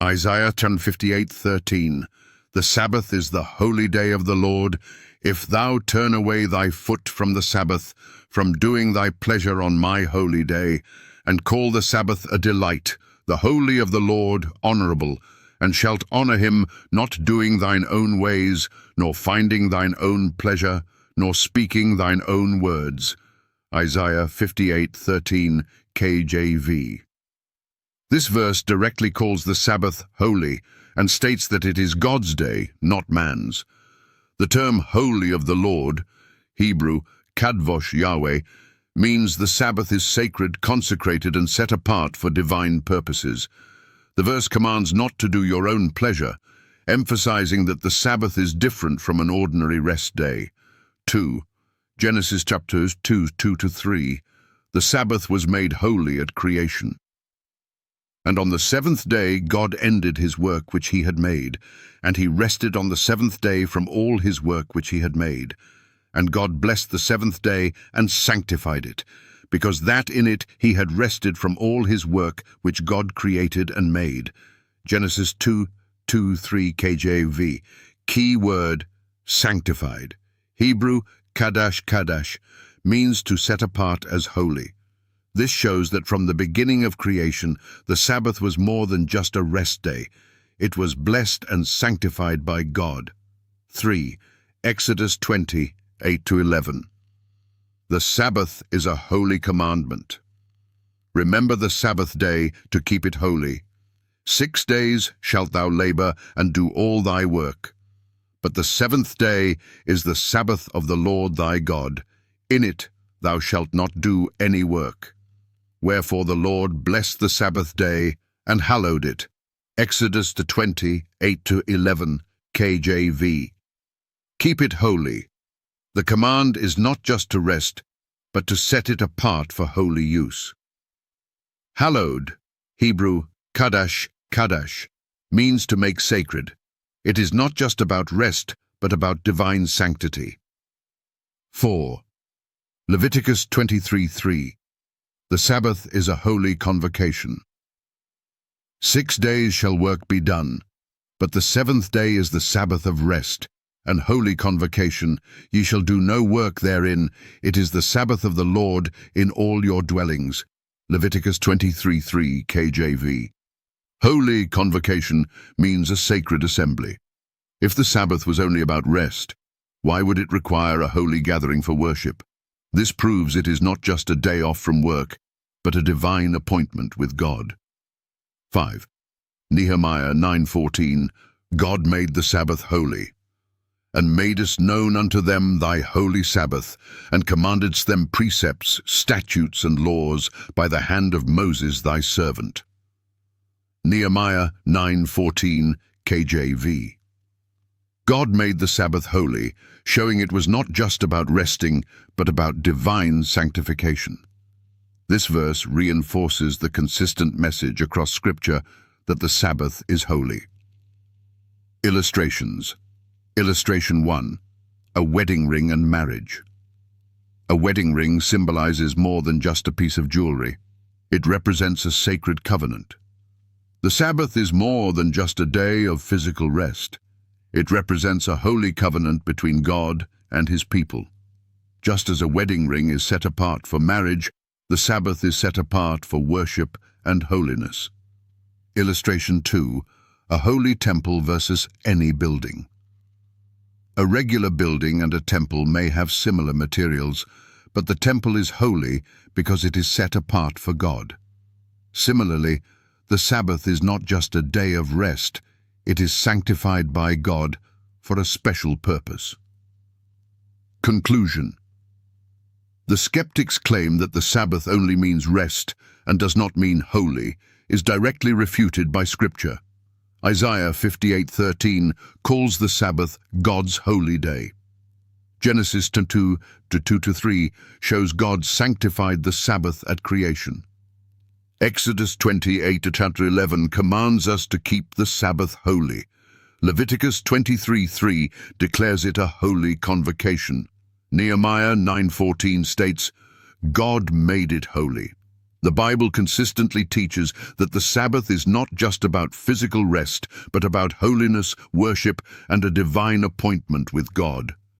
Isaiah 58:13. The Sabbath is the holy day of the Lord. If thou turn away thy foot from the Sabbath, from doing thy pleasure on my holy day, and call the Sabbath a delight, the holy of the Lord honorable, and shalt honor him, not doing thine own ways, nor finding thine own pleasure, nor speaking thine own words. Isaiah 58:13, KJV. This verse directly calls the Sabbath holy and states that it is God's day, not man's. The term holy of the Lord, Hebrew, kadvosh Yahweh, means the Sabbath is sacred, consecrated, and set apart for divine purposes. The verse commands not to do your own pleasure, emphasizing that the Sabbath is different from an ordinary rest day. 2. Genesis chapters 2:2-3. The Sabbath was made holy at creation. And on the seventh day God ended his work which he had made, and he rested on the seventh day from all his work which he had made. And God blessed the seventh day and sanctified it, because that in it he had rested from all his work which God created and made. Genesis 2:2-3 KJV. Key word, sanctified. Hebrew, kadash, means to set apart as holy. This shows that from the beginning of creation, the Sabbath was more than just a rest day. It was blessed and sanctified by God. 3. Exodus 20:8-11. The Sabbath is a holy commandment. Remember the Sabbath day to keep it holy. 6 days shalt thou labor and do all thy work. But the seventh day is the Sabbath of the Lord thy God. In it thou shalt not do any work. Wherefore the Lord blessed the Sabbath day and hallowed it. Exodus 20:8-11 KJV. Keep it holy. The command is not just to rest, but to set it apart for holy use. Hallowed, Hebrew, kadash, means to make sacred. It is not just about rest, but about divine sanctity. 4. Leviticus 23:3. The Sabbath is a holy convocation. 6 days shall work be done, but the seventh day is the Sabbath of rest, and holy convocation. Ye shall do no work therein. It is the Sabbath of the Lord in all your dwellings. Leviticus 23:3 KJV. Holy convocation means a sacred assembly. If the Sabbath was only about rest, why would it require a holy gathering for worship? This proves it is not just a day off from work, but a divine appointment with God. 5. Nehemiah 9:14. God made the Sabbath holy, and madest known unto them thy holy Sabbath, and commandedst them precepts, statutes, and laws by the hand of Moses thy servant. Nehemiah 9:14 KJV. God made the Sabbath holy, showing it was not just about resting, but about divine sanctification. This verse reinforces the consistent message across Scripture that the Sabbath is holy. Illustrations. Illustration 1. A wedding ring and marriage. A wedding ring symbolizes more than just a piece of jewelry. It represents a sacred covenant. The Sabbath is more than just a day of physical rest. It represents a holy covenant between God and his people. Just as a wedding ring is set apart for marriage, the Sabbath is set apart for worship and holiness. Illustration 2. A holy temple versus any building. A regular building and a temple may have similar materials, but the temple is holy because it is set apart for God. Similarly, the Sabbath is not just a day of rest, it is sanctified by God for a special purpose. Conclusion. The skeptics' claim that the Sabbath only means rest and does not mean holy is directly refuted by Scripture. Isaiah 58:13 calls the Sabbath God's holy day. Genesis 2:2-3 shows God sanctified the Sabbath at creation. Exodus 28:11 commands us to keep the Sabbath holy. Leviticus 23:3 declares it a holy convocation. Nehemiah 9:14 states, God made it holy. The Bible consistently teaches that the Sabbath is not just about physical rest, but about holiness, worship, and a divine appointment with God.